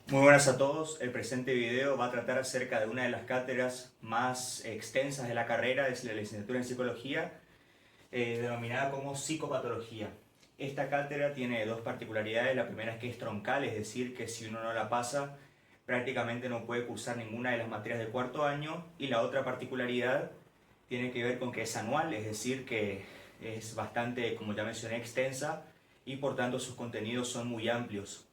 Muy buenas a todos. El presente video va a tratar acerca de una de las cátedras más extensas de la carrera, de la licenciatura en psicología, denominada como psicopatología. Esta cátedra tiene dos particularidades. La primera es que es troncal, es decir, que si uno no la pasa, prácticamente no puede cursar ninguna de las materias del cuarto año. Y la otra particularidad tiene que ver con que es anual, es decir, que es bastante, como ya mencioné, extensa y por tanto sus contenidos son muy amplios.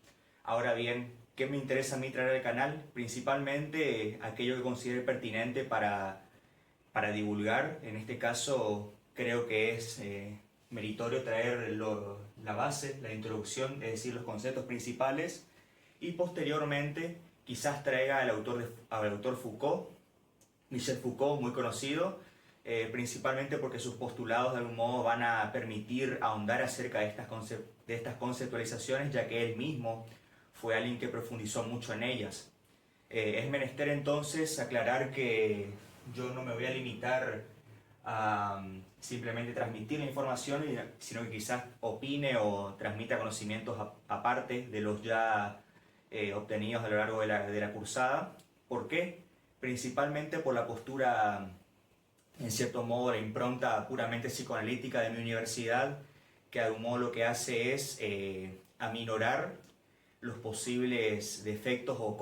Ahora bien, ¿qué me interesa a mí traer al canal? Principalmente aquello que considere pertinente para divulgar. En este caso creo que es meritorio traer la base, la introducción, es decir, los conceptos principales, y posteriormente quizás traiga al autor Foucault, Michel Foucault, muy conocido, principalmente porque sus postulados de algún modo van a permitir ahondar acerca de estas conceptualizaciones, ya que él mismo fue alguien que profundizó mucho en ellas. Es menester entonces aclarar que yo no me voy a limitar a simplemente transmitir la información, sino que quizás opine o transmita conocimientos aparte de los ya obtenidos a lo largo de la cursada. ¿Por qué? Principalmente por la postura, en cierto modo, la impronta puramente psicoanalítica de mi universidad, que de algún modo lo que hace es aminorar los posibles defectos o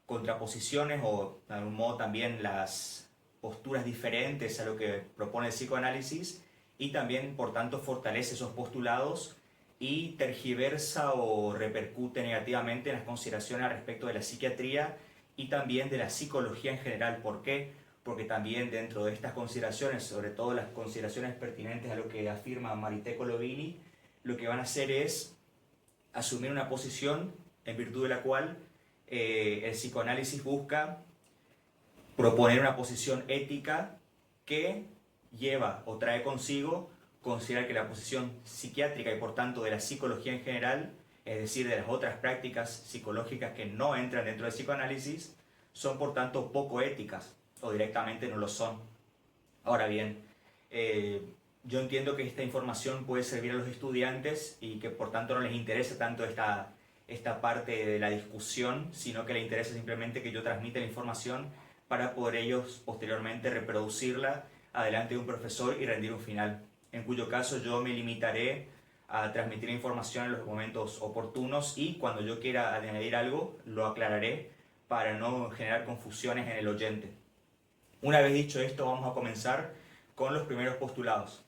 contraposiciones o de algún modo también las posturas diferentes a lo que propone el psicoanálisis, y también por tanto fortalece esos postulados y tergiversa o repercute negativamente en las consideraciones al respecto de la psiquiatría y también de la psicología en general. ¿Por qué? Porque también dentro de estas consideraciones, sobre todo las consideraciones pertinentes a lo que afirma Marité Colovini, lo que van a hacer es asumir una posición en virtud de la cual el psicoanálisis busca proponer una posición ética que lleva o trae consigo considerar que la posición psiquiátrica y por tanto de la psicología en general, es decir, de las otras prácticas psicológicas que no entran dentro del psicoanálisis, son por tanto poco éticas o directamente no lo son. Ahora bien, yo entiendo que esta información puede servir a los estudiantes y que por tanto no les interesa tanto esta parte de la discusión, sino que les interesa simplemente que yo transmita la información para poder ellos posteriormente reproducirla adelante de un profesor y rendir un final. En cuyo caso yo me limitaré a transmitir información en los momentos oportunos y cuando yo quiera añadir algo lo aclararé para no generar confusiones en el oyente. Una vez dicho esto, vamos a comenzar con los primeros postulados.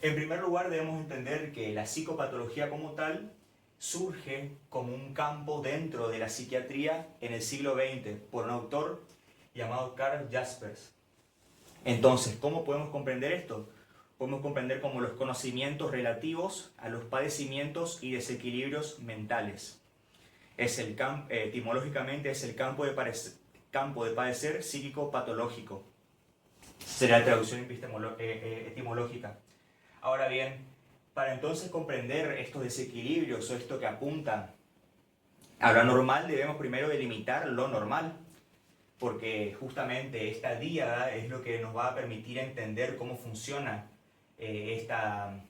En primer lugar, debemos entender que la psicopatología como tal surge como un campo dentro de la psiquiatría en el siglo XX por un autor llamado Karl Jaspers. Entonces, ¿cómo podemos comprender esto? Podemos comprender como los conocimientos relativos a los padecimientos y desequilibrios mentales. Etimológicamente es el campo de padecer psíquico-patológico. Será la traducción etimológica. Ahora bien, para entonces comprender estos desequilibrios o esto que apunta a lo anormal, debemos primero delimitar lo normal, porque justamente esta díada es lo que nos va a permitir entender cómo funciona esta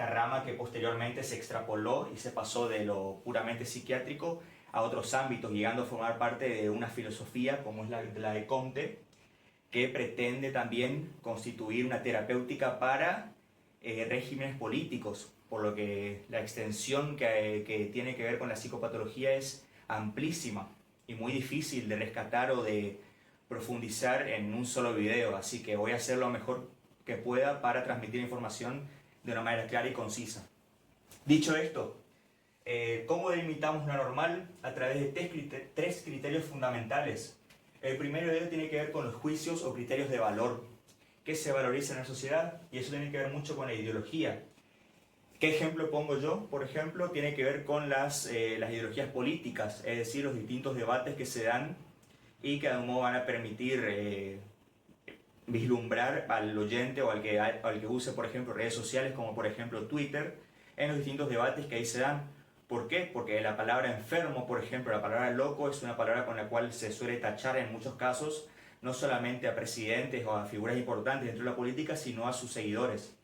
rama que posteriormente se extrapoló y se pasó de lo puramente psiquiátrico a otros ámbitos, llegando a formar parte de una filosofía como es la de Comte, que pretende también constituir una terapéutica para regímenes políticos, por lo que la extensión que tiene que ver con la psicopatología es amplísima y muy difícil de rescatar o de profundizar en un solo video, así que voy a hacer lo mejor que pueda para transmitir información de una manera clara y concisa. Dicho esto, ¿cómo delimitamos lo normal? A través de tres criterios fundamentales. El primero de ellos tiene que ver con los juicios o criterios de valor que se valorizan en la sociedad, y eso tiene que ver mucho con la ideología. ¿Qué ejemplo pongo yo? Por ejemplo, tiene que ver con las ideologías políticas, es decir, los distintos debates que se dan y que de algún modo van a permitir vislumbrar al oyente o al que use, por ejemplo, redes sociales como por ejemplo Twitter, en los distintos debates que ahí se dan. ¿Por qué? Porque la palabra enfermo, por ejemplo, la palabra loco, es una palabra con la cual se suele tachar en muchos casos no solamente a presidentes o a figuras importantes dentro de la política, sino a sus seguidores.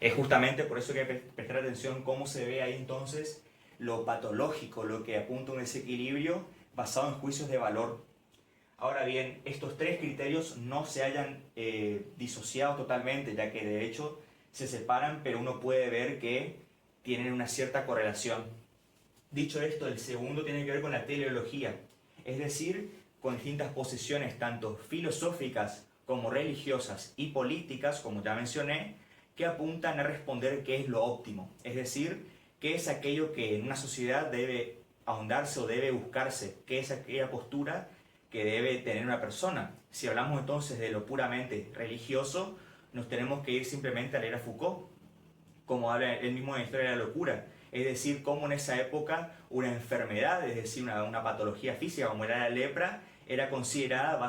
Es justamente por eso que hay que prestar atención cómo se ve ahí entonces lo patológico, lo que apunta a un desequilibrio basado en juicios de valor. Ahora bien, estos tres criterios no se hayan disociado totalmente, ya que de hecho se separan, pero uno puede ver que tienen una cierta correlación. Dicho esto, el segundo tiene que ver con la teleología, es decir, con distintas posiciones tanto filosóficas como religiosas y políticas, como ya mencioné, que apuntan a responder qué es lo óptimo, es decir, qué es aquello que en una sociedad debe ahondarse o debe buscarse, qué es aquella postura que debe tener una persona. Si hablamos entonces de lo puramente religioso, nos tenemos que ir simplemente a leer a Foucault, como habla él mismo en la Historia de la Locura, es decir, cómo en esa época una enfermedad, es decir, una patología física como era la lepra, era considerada en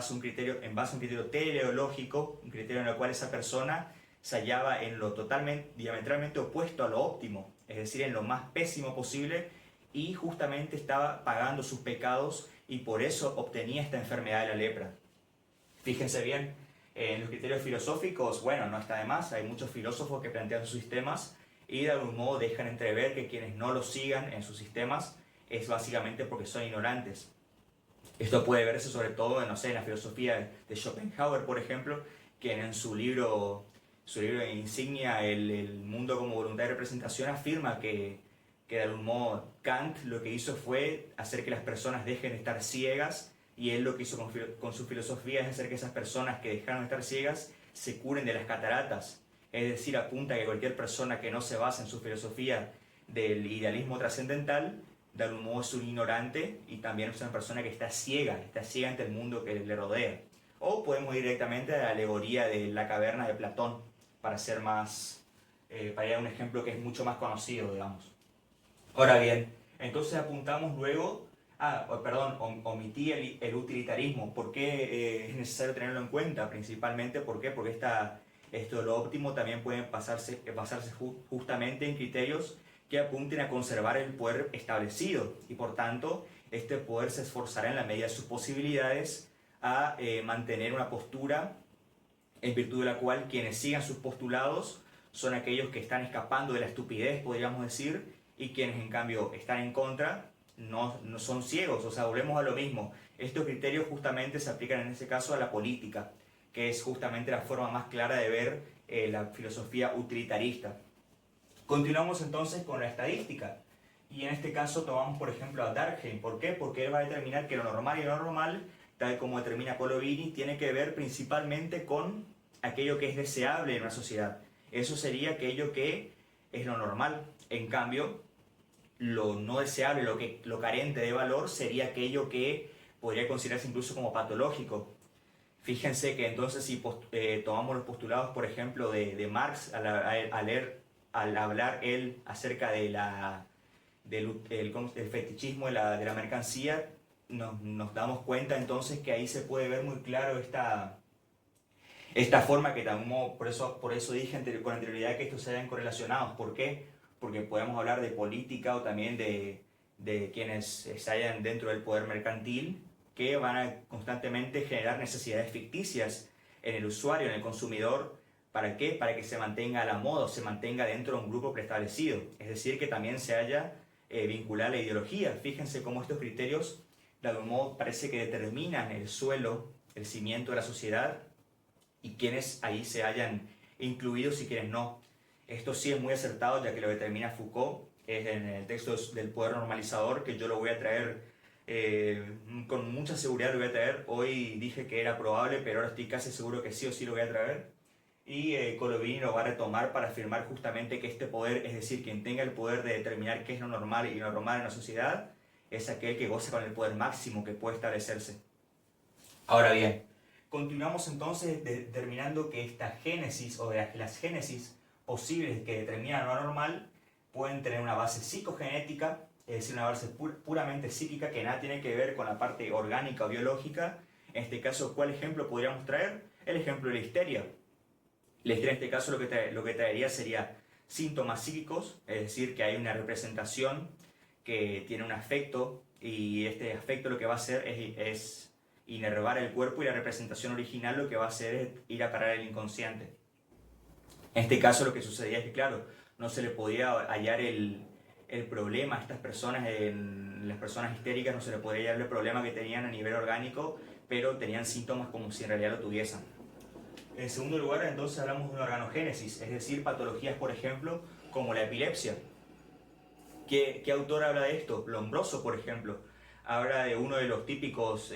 base a un criterio teleológico, un criterio en el cual esa persona se hallaba en lo totalmente, diametralmente opuesto a lo óptimo, es decir, en lo más pésimo posible, y justamente estaba pagando sus pecados y por eso obtenía esta enfermedad de la lepra. Fíjense bien, en los criterios filosóficos, bueno, no está de más, hay muchos filósofos que plantean sus sistemas y de algún modo dejan entrever que quienes no los sigan en sus sistemas es básicamente porque son ignorantes. Esto puede verse sobre todo, no sé, en la filosofía de Schopenhauer, por ejemplo, que en su libro insignia, el mundo como voluntad de representación, afirma que de algún modo Kant lo que hizo fue hacer que las personas dejen de estar ciegas, y él lo que hizo con su filosofía es hacer que esas personas que dejaron de estar ciegas se curen de las cataratas. Es decir, apunta a que cualquier persona que no se basa en su filosofía del idealismo trascendental, de algún modo es un ignorante y también es una persona que está ciega ante el mundo que le rodea. O podemos ir directamente a la alegoría de la caverna de Platón, para ser más, para ir a un ejemplo que es mucho más conocido, digamos. Ahora bien, entonces apuntamos luego, omití el utilitarismo. ¿Por qué es necesario tenerlo en cuenta? Principalmente, ¿por qué? Porque esto de lo óptimo también puede basarse justamente en criterios que apunten a conservar el poder establecido, y por tanto este poder se esforzará en la medida de sus posibilidades a mantener una postura en virtud de la cual quienes sigan sus postulados son aquellos que están escapando de la estupidez, podríamos decir, y quienes en cambio están en contra no son ciegos. O sea, volvemos a lo mismo. Estos criterios justamente se aplican en este caso a la política, que es justamente la forma más clara de ver la filosofía utilitarista. Continuamos entonces con la estadística, y en este caso tomamos por ejemplo a Durkheim. ¿Por qué? Porque él va a determinar que lo normal y lo normal, tal como determina Colovini, tiene que ver principalmente con aquello que es deseable en una sociedad. Eso sería aquello que es lo normal. En cambio, lo no deseable, lo carente de valor, sería aquello que podría considerarse incluso como patológico. Fíjense que entonces si tomamos los postulados, por ejemplo, de Marx, al hablar él acerca del fetichismo de la mercancía, nos damos cuenta entonces que ahí se puede ver muy claro esta forma que también, por eso dije con anterioridad que estos se hayan correlacionados. ¿Por qué? Porque podemos hablar de política o también de quienes se hallan dentro del poder mercantil, que van a constantemente generar necesidades ficticias en el usuario, en el consumidor. ¿Para qué? Para que se mantenga a la moda o se mantenga dentro de un grupo preestablecido. Es decir, que también se haya vinculada a la ideología. Fíjense cómo estos criterios de algún modo parece que determinan el suelo, el cimiento de la sociedad, y quienes ahí se hayan incluidos y quienes no. Esto sí es muy acertado, ya que lo determina Foucault, es en el texto del poder normalizador, que yo lo voy a traer con mucha seguridad. Lo voy a traer. Hoy dije que era probable, pero ahora estoy casi seguro que sí o sí lo voy a traer. Y Colovini lo va a retomar para afirmar justamente que este poder, es decir, quien tenga el poder de determinar qué es lo normal y lo normal en la sociedad, es aquel que goza con el poder máximo que puede establecerse. Ahora bien, continuamos entonces determinando que esta génesis, o de las génesis posibles que determinan lo anormal, pueden tener una base psicogenética, es decir, una base puramente psíquica que nada tiene que ver con la parte orgánica o biológica. En este caso, ¿cuál ejemplo podríamos traer? El ejemplo de la histeria. La histeria en este caso lo que traería sería síntomas psíquicos, es decir, que hay una representación que tiene un afecto, y este afecto lo que va a hacer es inervar el cuerpo, y la representación original lo que va a hacer es ir a parar el inconsciente. En este caso lo que sucedía es que, claro, no se le podía hallar el problema a estas personas, las personas histéricas no se les podría llamar el problema que tenían a nivel orgánico, pero tenían síntomas como si en realidad lo tuviesen. En segundo lugar, entonces hablamos de una organogénesis, es decir, patologías, por ejemplo, como la epilepsia. ¿Qué autor habla de esto? Lombroso, por ejemplo, habla de uno de los típicos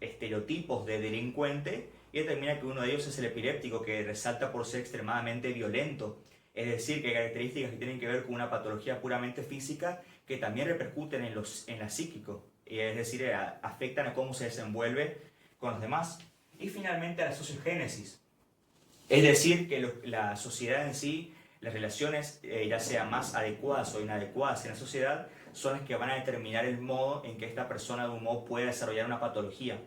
estereotipos de delincuente y determina que uno de ellos es el epiléptico, que resalta por ser extremadamente violento. Es decir, que hay características que tienen que ver con una patología puramente física que también repercuten en la psíquico, es decir, afectan a cómo se desenvuelve con los demás. Y finalmente a la sociogénesis, es decir, que la sociedad en sí, las relaciones, ya sean más adecuadas o inadecuadas en la sociedad, son las que van a determinar el modo en que esta persona de un modo puede desarrollar una patología.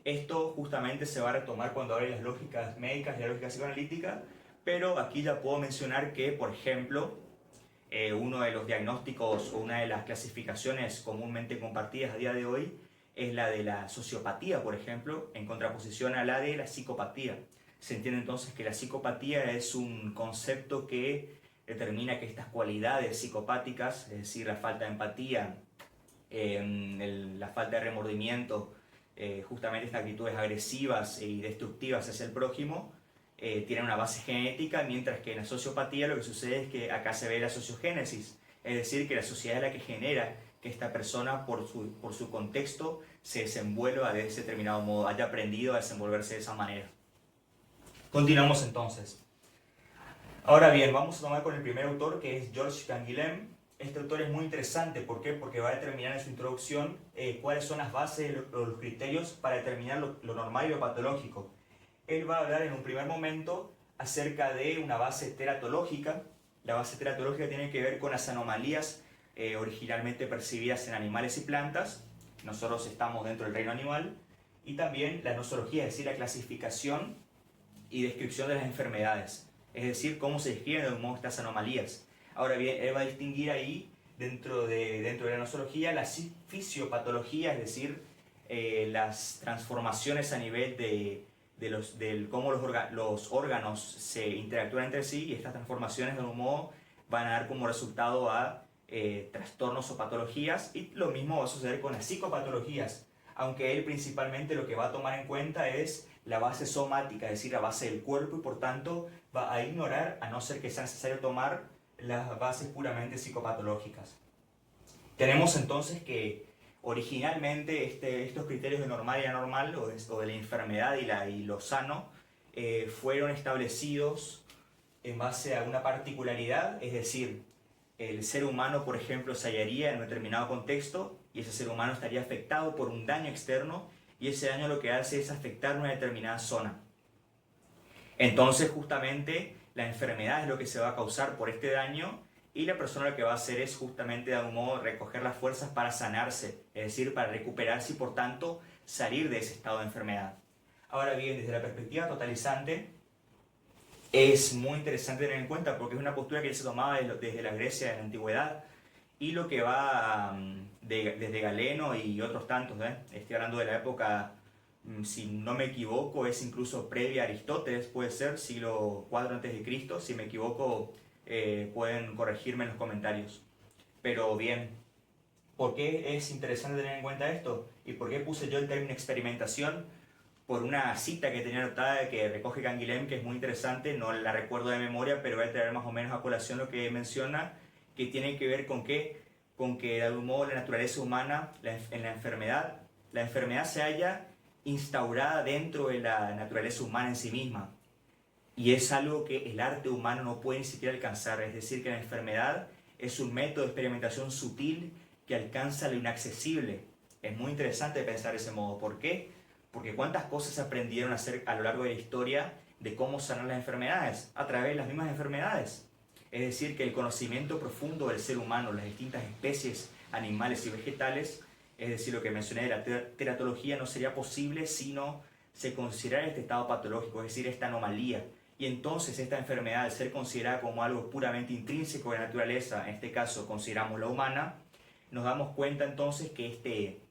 Esto justamente se va a retomar cuando hable de las lógicas médicas y la lógica psicoanalítica, pero aquí ya puedo mencionar que, por ejemplo, uno de los diagnósticos o una de las clasificaciones comúnmente compartidas a día de hoy es la de la sociopatía, por ejemplo, en contraposición a la de la psicopatía. Se entiende entonces que la psicopatía es un concepto que determina que estas cualidades psicopáticas, es decir, la falta de empatía, la falta de remordimiento, justamente estas actitudes agresivas y destructivas hacia el prójimo, tienen una base genética, mientras que en la sociopatía lo que sucede es que acá se ve la sociogénesis, es decir, que la sociedad es la que genera que esta persona, por su contexto, se desenvuelva de ese determinado modo, haya aprendido a desenvolverse de esa manera. Continuamos entonces. Ahora bien, vamos a tomar con el primer autor, que es Georges Canguilhem. Este autor es muy interesante, ¿por qué? Porque va a determinar en su introducción cuáles son las bases, los criterios para determinar lo normal y lo patológico. Él va a hablar en un primer momento acerca de una base teratológica. La base teratológica tiene que ver con las anomalías originalmente percibidas en animales y plantas. Nosotros estamos dentro del reino animal. Y también la nosología, es decir, la clasificación y descripción de las enfermedades. Es decir, cómo se describen de un modo estas anomalías. Ahora bien, él va a distinguir ahí, dentro de la nosología, la fisiopatología, es decir, las transformaciones a nivel de cómo los órganos se interactúan entre sí, y estas transformaciones de algún modo van a dar como resultado a trastornos o patologías, y lo mismo va a suceder con las psicopatologías, aunque él principalmente lo que va a tomar en cuenta es la base somática, es decir, la base del cuerpo, y por tanto va a ignorar, a no ser que sea necesario tomar las bases puramente psicopatológicas. Tenemos entonces que originalmente estos criterios de normal y anormal, o de la enfermedad y lo sano, fueron establecidos en base a una particularidad, es decir, el ser humano, por ejemplo, se hallaría en un determinado contexto y ese ser humano estaría afectado por un daño externo, y ese daño lo que hace es afectar una determinada zona. Entonces, justamente, la enfermedad es lo que se va a causar por este daño, y la persona lo que va a hacer es justamente de algún modo recoger las fuerzas para sanarse, es decir, para recuperarse y por tanto salir de ese estado de enfermedad. Ahora bien, desde la perspectiva totalizante, es muy interesante tener en cuenta porque es una postura que ya se tomaba desde la Grecia de la antigüedad, y lo que va desde Galeno y otros tantos, estoy hablando de la época, si no me equivoco, es incluso previa a Aristóteles, puede ser siglo IV a.C., si me equivoco pueden corregirme en los comentarios. Pero bien, ¿por qué es interesante tener en cuenta esto? ¿Y por qué puse yo el término experimentación? Por una cita que tenía anotada que recoge Canguilhem, que es muy interesante, no la recuerdo de memoria, pero voy a traer más o menos a colación lo que menciona, que tiene que ver con que de algún modo la naturaleza humana, en la enfermedad se halla instaurada dentro de la naturaleza humana en sí misma. Y es algo que el arte humano no puede ni siquiera alcanzar, es decir, que la enfermedad es un método de experimentación sutil que alcanza lo inaccesible. Es muy interesante pensar de ese modo. ¿Por qué? Porque cuántas cosas se aprendieron a hacer a lo largo de la historia de cómo sanar las enfermedades, a través de las mismas enfermedades. Es decir, que el conocimiento profundo del ser humano, las distintas especies animales y vegetales, es decir, lo que mencioné de la teratología, no sería posible si no se considerara este estado patológico, es decir, esta anomalía. Y entonces esta enfermedad, al ser considerada como algo puramente intrínseco de la naturaleza, en este caso consideramos la humana, nos damos cuenta entonces que este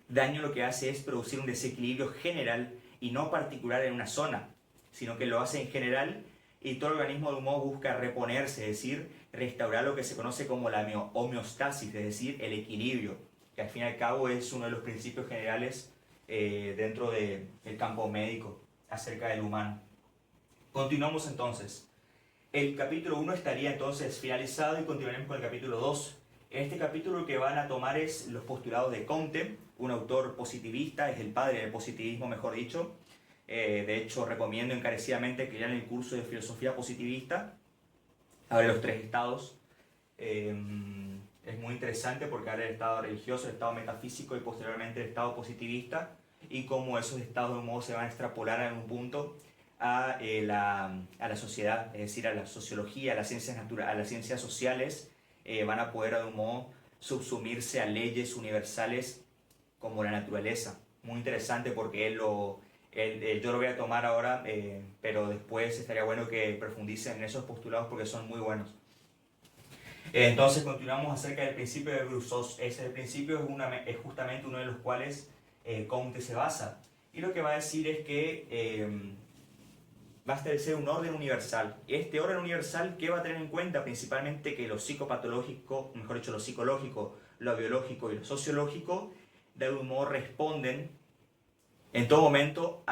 daño lo que hace es producir un desequilibrio general y no particular en una zona, sino que lo hace en general, y todo el organismo de un modo busca reponerse, es decir, restaurar lo que se conoce como la homeostasis, es decir, el equilibrio, que al fin y al cabo es uno de los principios generales dentro del campo médico acerca del humano. Continuamos entonces. El capítulo 1 estaría entonces finalizado y continuaremos con el capítulo 2. En este capítulo lo que van a tomar es los postulados de Comte, un autor positivista, es el padre del positivismo, mejor dicho. De hecho, recomiendo encarecidamente que lean el curso de filosofía positivista. Habla de los tres estados. Es muy interesante porque habla del estado religioso, el estado metafísico y posteriormente el estado positivista, y cómo esos estados de un modo se van a extrapolar en un punto a la sociedad, es decir, a la sociología, a las ciencias naturales, a las ciencias sociales, van a poder de un modo subsumirse a leyes universales como la naturaleza. Muy interesante porque yo lo voy a tomar ahora, pero después estaría bueno que profundicen en esos postulados porque son muy buenos. Entonces continuamos acerca del principio de Rousseau. Ese principio es justamente uno de los cuales Comte se basa. Y lo que va a decir es que va a establecer un orden universal. Este orden universal, ¿qué va a tener en cuenta? Principalmente que lo psicopatológico, mejor dicho, lo psicológico, lo biológico y lo sociológico, de algún modo responden en todo momento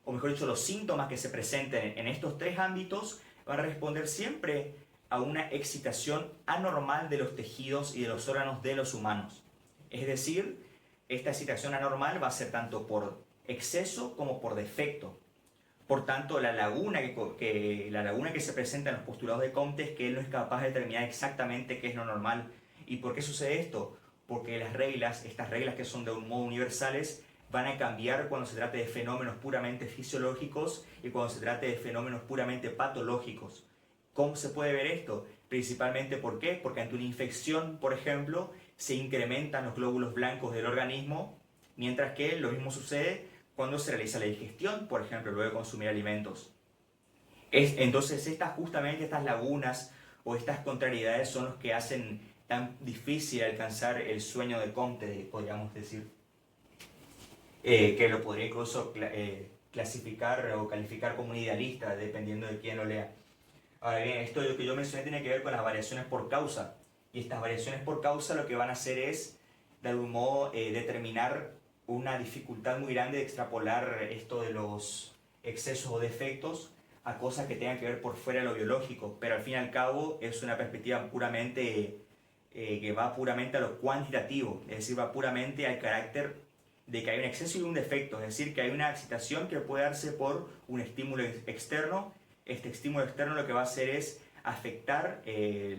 o mejor dicho, los síntomas que se presenten en estos tres ámbitos van a responder siempre a una excitación anormal de los tejidos y de los órganos de los humanos. Es decir, esta excitación anormal va a ser tanto por exceso como por defecto. Por tanto, la laguna que se presenta en los postulados de Comte es que él no es capaz de determinar exactamente qué es lo normal. ¿Y por qué sucede esto? Porque estas reglas que son de un modo universales, van a cambiar cuando se trate de fenómenos puramente fisiológicos y cuando se trate de fenómenos puramente patológicos. ¿Cómo se puede ver esto? Principalmente, ¿por qué? Porque ante una infección, por ejemplo, se incrementan los glóbulos blancos del organismo, mientras que lo mismo sucede cuando se realiza la digestión, por ejemplo, luego de consumir alimentos. Entonces, justamente estas lagunas o estas contrariedades son los que hacen tan difícil alcanzar el sueño de Comte, podríamos decir. Que lo podría incluso clasificar o calificar como un idealista, dependiendo de quién lo lea. Ahora bien, esto de lo que yo mencioné tiene que ver con las variaciones por causa. Y estas variaciones por causa lo que van a hacer es, de algún modo, determinar una dificultad muy grande de extrapolar esto de los excesos o defectos a cosas que tengan que ver por fuera de lo biológico. Pero al fin y al cabo es una perspectiva puramente que va puramente a lo cuantitativo, es decir, va puramente al carácter de que hay un exceso y un defecto, es decir, que hay una excitación que puede darse por un estímulo externo. Este estímulo externo lo que va a hacer es afectar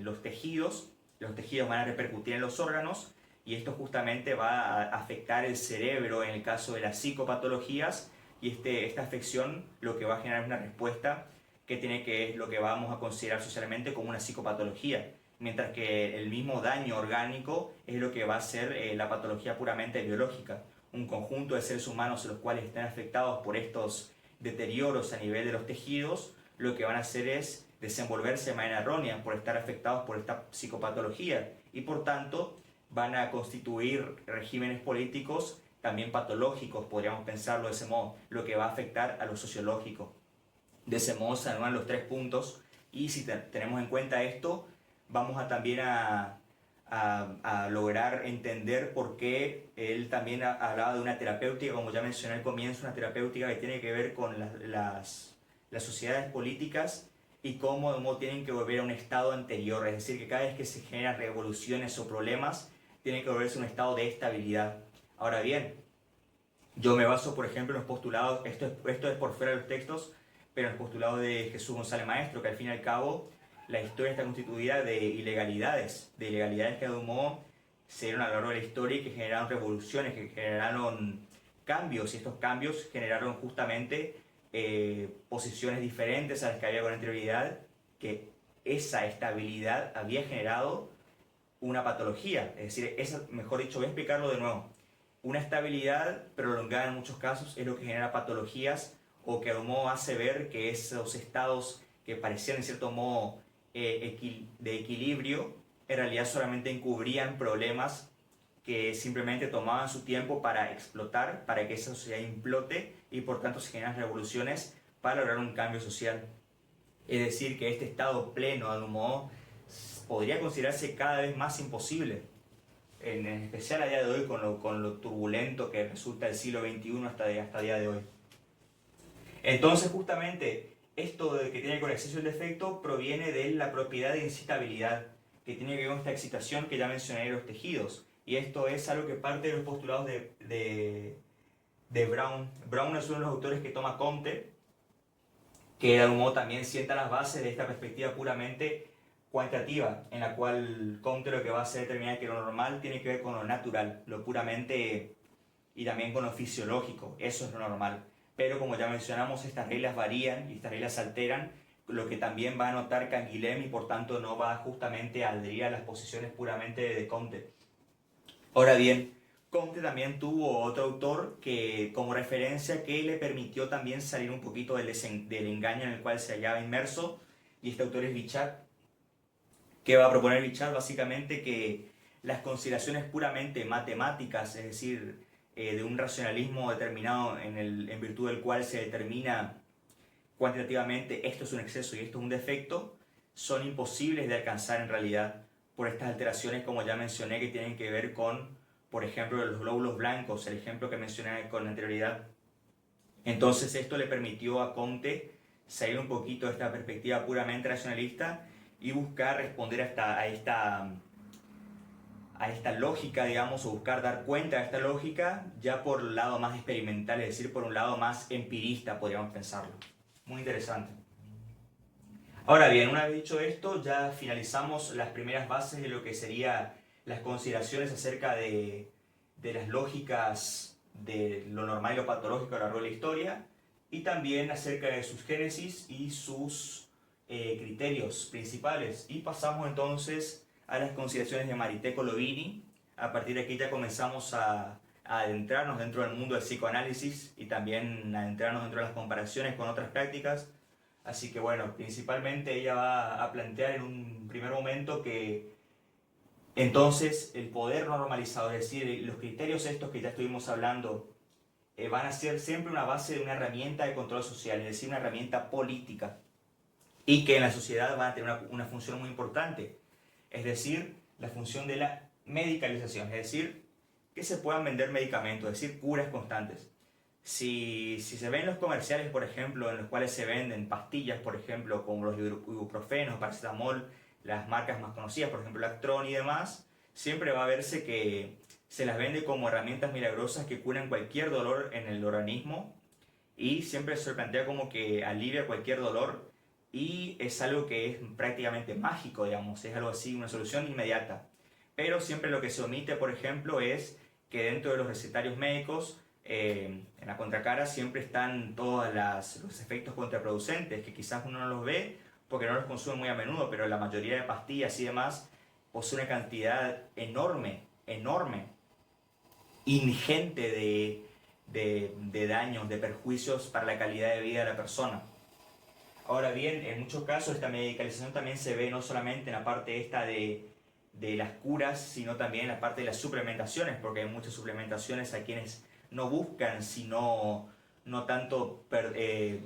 los tejidos van a repercutir en los órganos y esto justamente va a afectar el cerebro en el caso de las psicopatologías y esta afección lo que va a generar una respuesta que es lo que vamos a considerar socialmente como una psicopatología, mientras que el mismo daño orgánico es lo que va a ser la patología puramente biológica. Un conjunto de seres humanos los cuales están afectados por estos deterioros a nivel de los tejidos, lo que van a hacer es desenvolverse de manera errónea por estar afectados por esta psicopatología y por tanto van a constituir regímenes políticos también patológicos, podríamos pensarlo de ese modo, lo que va a afectar a lo sociológico. De ese modo se anulan los tres puntos y si tenemos en cuenta esto, vamos a también a lograr entender por qué él también hablaba de una terapéutica, como ya mencioné al comienzo, una terapéutica que tiene que ver con las sociedades políticas y cómo tienen que volver a un estado anterior, es decir, que cada vez que se generan revoluciones o problemas, tiene que volverse a un estado de estabilidad. Ahora bien, yo me baso, por ejemplo, en los postulados, esto es por fuera de los textos, pero en los postulados de Jesús González Maestro, que al fin y al cabo la historia está constituida de ilegalidades que de un modo se dieron a lo largo de la historia y que generaron revoluciones, que generaron cambios, y estos cambios generaron justamente posiciones diferentes a las que había con anterioridad, que esa estabilidad había generado una patología, es decir, mejor dicho, voy a explicarlo de nuevo. Una estabilidad prolongada en muchos casos es lo que genera patologías o que de un modo hace ver que esos estados que parecían en cierto modo de equilibrio, en realidad solamente encubrían problemas que simplemente tomaban su tiempo para explotar, para que esa sociedad implote y por tanto se generan revoluciones para lograr un cambio social. Es decir, que este estado pleno, de algún modo, podría considerarse cada vez más imposible, en especial a día de hoy con lo turbulento que resulta el siglo XXI hasta día de hoy. Entonces justamente esto de que tiene con exceso el defecto proviene de la propiedad de incitabilidad, que tiene que ver con esta excitación que ya mencioné de los tejidos. Y esto es algo que parte de los postulados de Brown. Brown es uno de los autores que toma Comte, que de algún modo también sienta las bases de esta perspectiva puramente cuantitativa, en la cual Comte lo que va a hacer es determinar que lo normal tiene que ver con lo natural, lo puramente y también con lo fisiológico, eso es lo normal. Pero como ya mencionamos, estas reglas varían y estas reglas se alteran, lo que también va a notar Canguilhem y por tanto no va justamente a adherir a las posiciones puramente de Comte. Ahora bien, Comte también tuvo otro autor que, como referencia, que le permitió también salir un poquito del engaño en el cual se hallaba inmerso, y este autor es Bichat, que va a proponer Bichat básicamente que las consideraciones puramente matemáticas, es decir, de un racionalismo determinado en virtud del cual se determina cuantitativamente esto es un exceso y esto es un defecto, son imposibles de alcanzar en realidad por estas alteraciones, como ya mencioné, que tienen que ver con, por ejemplo, los glóbulos blancos, el ejemplo que mencioné con anterioridad. Entonces esto le permitió a Comte salir un poquito de esta perspectiva puramente racionalista y buscar responder a esta lógica, digamos, o buscar dar cuenta de esta lógica ya por el lado más experimental, es decir, por un lado más empirista, podríamos pensarlo. Muy interesante. Ahora bien, una vez dicho esto, ya finalizamos las primeras bases de lo que serían las consideraciones acerca de las lógicas de lo normal y lo patológico a lo largo de la historia, y también acerca de sus génesis y sus criterios principales. Y pasamos entonces a las consideraciones de Marité Colovini. A partir de aquí ya comenzamos a adentrarnos dentro del mundo del psicoanálisis y también adentrarnos dentro de las comparaciones con otras prácticas. Así que bueno, principalmente ella va a plantear en un primer momento que entonces el poder normalizador, es decir, los criterios estos que ya estuvimos hablando, van a ser siempre una base de una herramienta de control social, es decir, una herramienta política, y que en la sociedad van a tener una función muy importante, es decir, la función de la medicalización, es decir, que se puedan vender medicamentos, es decir, curas constantes. Si se ven los comerciales, por ejemplo, en los cuales se venden pastillas, por ejemplo, como los ibuprofenos, paracetamol, las marcas más conocidas, por ejemplo, Lactron y demás, siempre va a verse que se las vende como herramientas milagrosas que curan cualquier dolor en el organismo, y siempre se plantea como que alivia cualquier dolor, y es algo que es prácticamente mágico, digamos, es algo así, una solución inmediata. Pero siempre lo que se omite, por ejemplo, es que dentro de los recetarios médicos, en la contracara siempre están todos los efectos contraproducentes, que quizás uno no los ve porque no los consume muy a menudo, pero la mayoría de pastillas y demás posee una cantidad enorme, enorme, ingente de daños, de perjuicios para la calidad de vida de la persona. Ahora bien, en muchos casos esta medicalización también se ve no solamente en la parte esta de las curas, sino también en la parte de las suplementaciones, porque hay muchas suplementaciones a quienes no buscan sino no tanto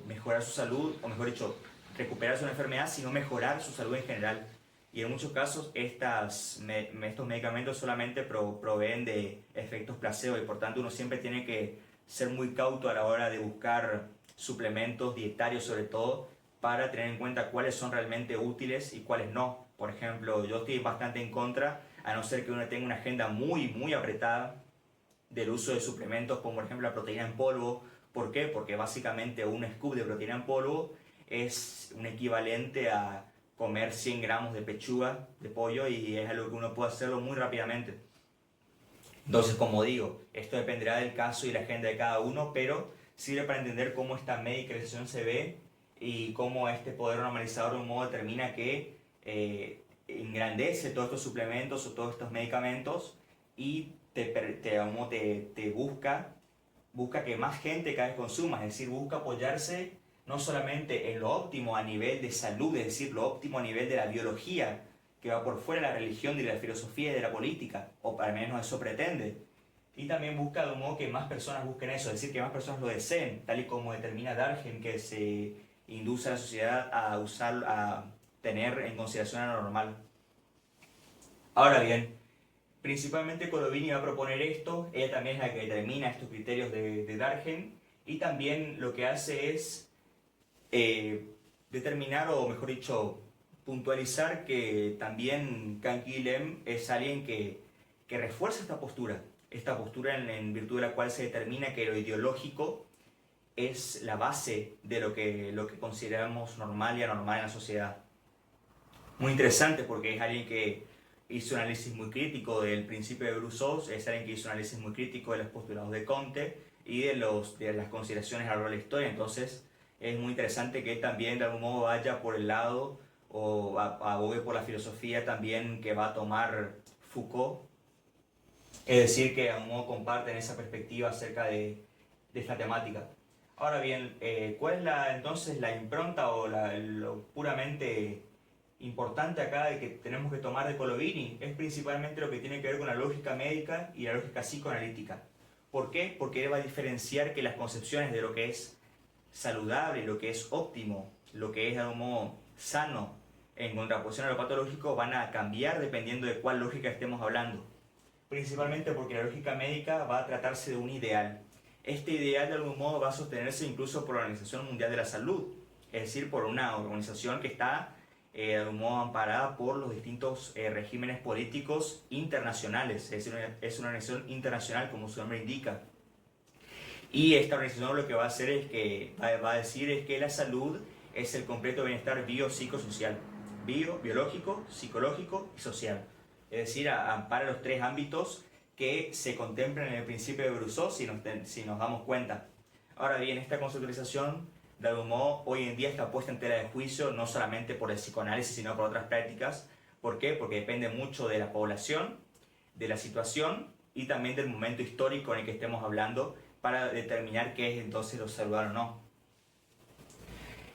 mejorar su salud, o mejor dicho, recuperarse de una enfermedad, sino mejorar su salud en general. Y en muchos casos estos medicamentos solamente proveen de efectos placebo, y por tanto uno siempre tiene que ser muy cauto a la hora de buscar suplementos dietarios, sobre todo, para tener en cuenta cuáles son realmente útiles y cuáles no. Por ejemplo, yo estoy bastante en contra, a no ser que uno tenga una agenda muy, muy apretada, del uso de suplementos como por ejemplo la proteína en polvo. ¿Por qué? Porque básicamente un scoop de proteína en polvo es un equivalente a comer 100 gramos de pechuga de pollo, y es algo que uno puede hacerlo muy rápidamente. Entonces, como digo, esto dependerá del caso y la agenda de cada uno, pero sirve para entender cómo esta medicalización se ve y cómo este poder normalizador de un modo determina que engrandece todos estos suplementos o todos estos medicamentos, y te busca que más gente cada vez consuma, es decir, busca apoyarse no solamente en lo óptimo a nivel de salud, es decir, lo óptimo a nivel de la biología, que va por fuera de la religión, de la filosofía y de la política, o al menos eso pretende. Y también busca de un modo que más personas busquen eso, es decir, que más personas lo deseen, tal y como determina Durkheim, que se induce a la sociedad a tener en consideración a lo normal. Ahora bien, principalmente Colovini va a proponer esto, ella también es la que determina estos criterios de Durkheim, y también lo que hace es determinar, o mejor dicho, puntualizar que también Canguilhem es alguien que refuerza esta postura en virtud de la cual se determina que lo ideológico es la base de lo que consideramos normal y anormal en la sociedad. Muy interesante porque es alguien que hizo un análisis muy crítico del principio de Rousseau, es alguien que hizo un análisis muy crítico de los postulados de Comte y de las consideraciones a lo largo de la historia. Entonces es muy interesante que él también de algún modo vaya por el lado o abogue por la filosofía también que va a tomar Foucault, es decir, que de algún modo comparten esa perspectiva acerca de esta temática. Ahora bien, ¿cuál es entonces la impronta o lo puramente importante acá de que tenemos que tomar de Colovini? Es principalmente lo que tiene que ver con la lógica médica y la lógica psicoanalítica. ¿Por qué? Porque él va a diferenciar que las concepciones de lo que es saludable, lo que es óptimo, lo que es de algún modo sano, en contraposición a lo patológico, van a cambiar dependiendo de cuál lógica estemos hablando. Principalmente porque la lógica médica va a tratarse de un ideal. Este ideal de algún modo va a sostenerse incluso por la Organización Mundial de la Salud, es decir, por una organización que está de algún modo amparada por los distintos regímenes políticos internacionales, es decir, es una organización internacional como su nombre indica. Y esta organización lo que va a hacer es que va a decir es que la salud es el completo bienestar biopsicosocial, biológico, psicológico y social. Es decir, ampara los tres ámbitos que se contemplan en el principio de Rousseau si nos damos cuenta. Ahora bien, esta conceptualización de algún modo hoy en día está puesta en tela de juicio no solamente por el psicoanálisis sino por otras prácticas. ¿Por qué? Porque depende mucho de la población, de la situación y también del momento histórico en el que estemos hablando para determinar qué es entonces lo saludable o no.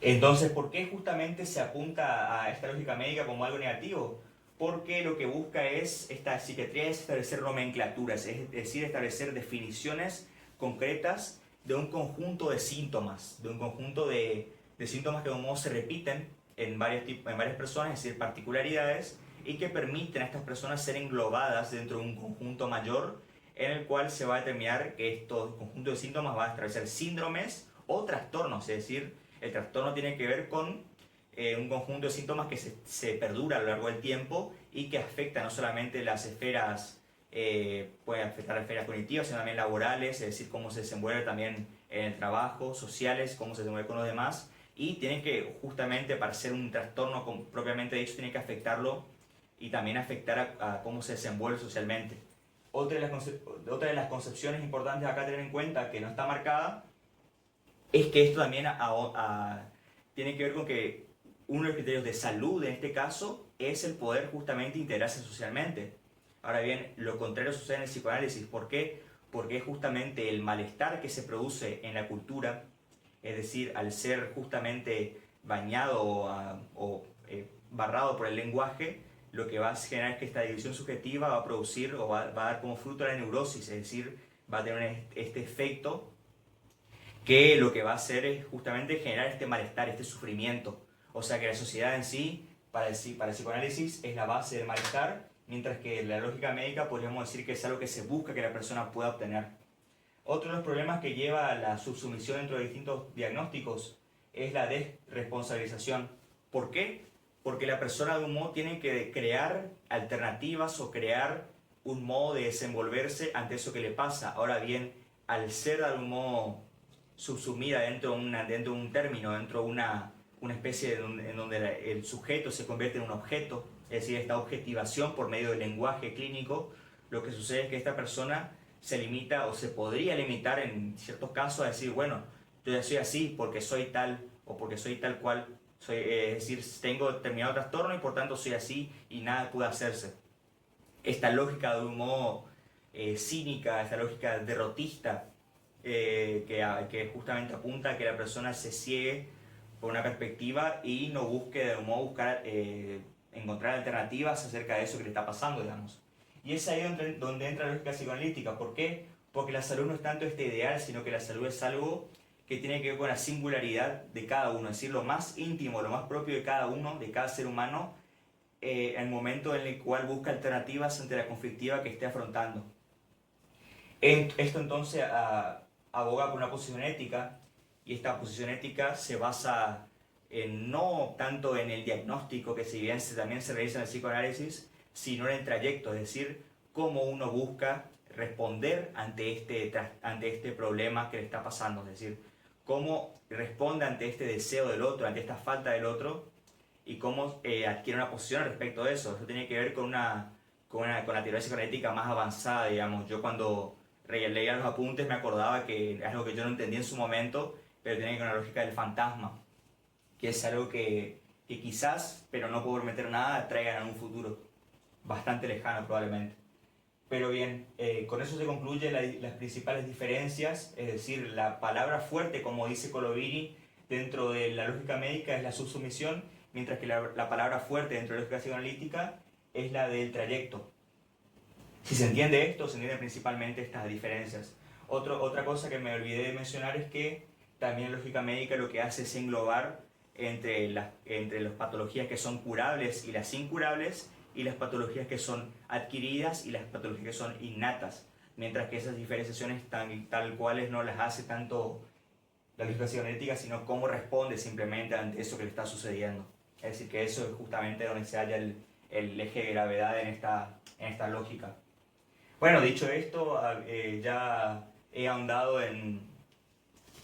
Entonces, ¿por qué justamente se apunta a esta lógica médica como algo negativo? Porque lo que busca esta psiquiatría es establecer nomenclaturas, es decir, establecer definiciones concretas de un conjunto de síntomas, de un conjunto de síntomas que de un modo se repiten en varias personas, es decir, particularidades, y que permiten a estas personas ser englobadas dentro de un conjunto mayor en el cual se va a determinar que estos conjuntos de síntomas van a establecer síndromes o trastornos, es decir, el trastorno tiene que ver con un conjunto de síntomas que se perdura a lo largo del tiempo y que afecta no solamente las esferas, puede afectar las esferas cognitivas, sino también laborales, es decir, cómo se desenvuelve también en el trabajo, sociales, cómo se desenvuelve con los demás, y tiene que, justamente para ser un trastorno propiamente dicho, tiene que afectarlo y también afectar a cómo se desenvuelve socialmente. Otra de las concepciones importantes acá a tener en cuenta, que no está marcada, es que esto también tiene que ver con que uno de los criterios de salud en este caso es el poder justamente integrarse socialmente. Ahora bien, lo contrario sucede en el psicoanálisis. ¿Por qué? Porque es justamente el malestar que se produce en la cultura, es decir, al ser justamente bañado o barrado por el lenguaje, lo que va a generar es que esta división subjetiva va a producir o va a dar como fruto la neurosis, es decir, va a tener este efecto que lo que va a hacer es justamente generar este malestar, este sufrimiento. O sea que la sociedad en sí, para el psicoanálisis, es la base del malestar, mientras que la lógica médica podríamos decir que es algo que se busca que la persona pueda obtener. Otro de los problemas que lleva a la subsumisión dentro de distintos diagnósticos es la desresponsabilización. ¿Por qué? Porque la persona de un modo tiene que crear alternativas o crear un modo de desenvolverse ante eso que le pasa. Ahora bien, al ser de algún modo subsumida dentro de un término, dentro de una especie en donde el sujeto se convierte en un objeto, es decir, esta objetivación por medio del lenguaje clínico, lo que sucede es que esta persona se limita o se podría limitar en ciertos casos a decir, bueno, yo ya soy así porque soy tal o porque soy tal cual, es decir, tengo determinado trastorno y por tanto soy así y nada puede hacerse. Esta lógica de un modo cínica, esta lógica derrotista, que justamente apunta a que la persona se ciegue por una perspectiva y no busque de algún modo encontrar alternativas acerca de eso que le está pasando, digamos. Y es ahí donde entra la lógica psicoanalítica. ¿Por qué? Porque la salud no es tanto este ideal, sino que la salud es algo que tiene que ver con la singularidad de cada uno, es decir, lo más íntimo, lo más propio de cada uno, de cada ser humano, el momento en el cual busca alternativas ante la conflictiva que esté afrontando. Esto entonces aboga por una posición ética, y esta posición ética se basa no tanto en el diagnóstico, que si bien también se realiza en el psicoanálisis, sino en el trayecto, es decir, cómo uno busca responder ante este problema que le está pasando, es decir, cómo responde ante este deseo del otro, ante esta falta del otro, y cómo adquiere una posición respecto de eso. Eso tiene que ver con la teoría psicoanalítica más avanzada, digamos. Yo cuando leía los apuntes me acordaba que es algo que yo no entendía en su momento, pero tiene que ver con la lógica del fantasma, que es algo que quizás, pero no puedo prometer nada, traigan en un futuro bastante lejano probablemente. Pero bien, con eso se concluyen las principales diferencias, es decir, la palabra fuerte, como dice Colovini, dentro de la lógica médica es la subsumisión, mientras que la palabra fuerte dentro de la lógica psicoanalítica es la del trayecto. Si se entiende esto, se entienden principalmente estas diferencias. Otra cosa que me olvidé de mencionar es que también la lógica médica lo que hace es englobar entre las patologías que son curables y las incurables, y las patologías que son adquiridas y las patologías que son innatas, mientras que esas diferenciaciones tal cuales no las hace tanto la lógica psicoanalítica, sino cómo responde simplemente ante eso que le está sucediendo. Es decir, que eso es justamente donde se halla el eje de gravedad en esta lógica. Bueno, dicho esto, ya he ahondado en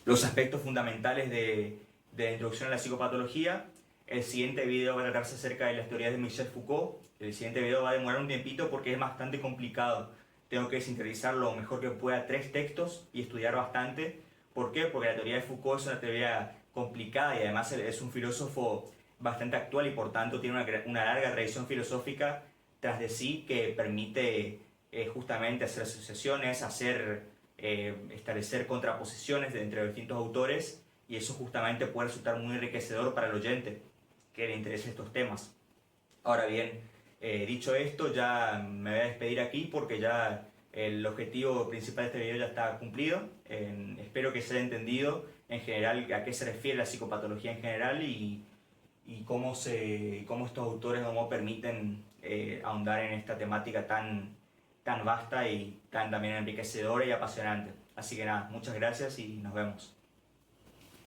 los aspectos fundamentales de la introducción a la psicopatología. El siguiente video va a tratarse acerca de las teorías de Michel Foucault. El siguiente video va a demorar un tiempito porque es bastante complicado. Tengo que sintetizar lo mejor que pueda 3 textos y estudiar bastante. ¿Por qué? Porque la teoría de Foucault es una teoría complicada y además es un filósofo bastante actual y por tanto tiene una larga tradición filosófica tras de sí que permite justamente hacer asociaciones, establecer contraposiciones entre los distintos autores, y eso justamente puede resultar muy enriquecedor para el oyente que le interesen estos temas. Ahora bien, dicho esto, ya me voy a despedir aquí porque ya el objetivo principal de este video ya está cumplido. Espero que se haya entendido en general a qué se refiere la psicopatología en general y cómo estos autores permiten ahondar en esta temática tan vasta y tan también enriquecedora y apasionante. Así que nada, muchas gracias y nos vemos.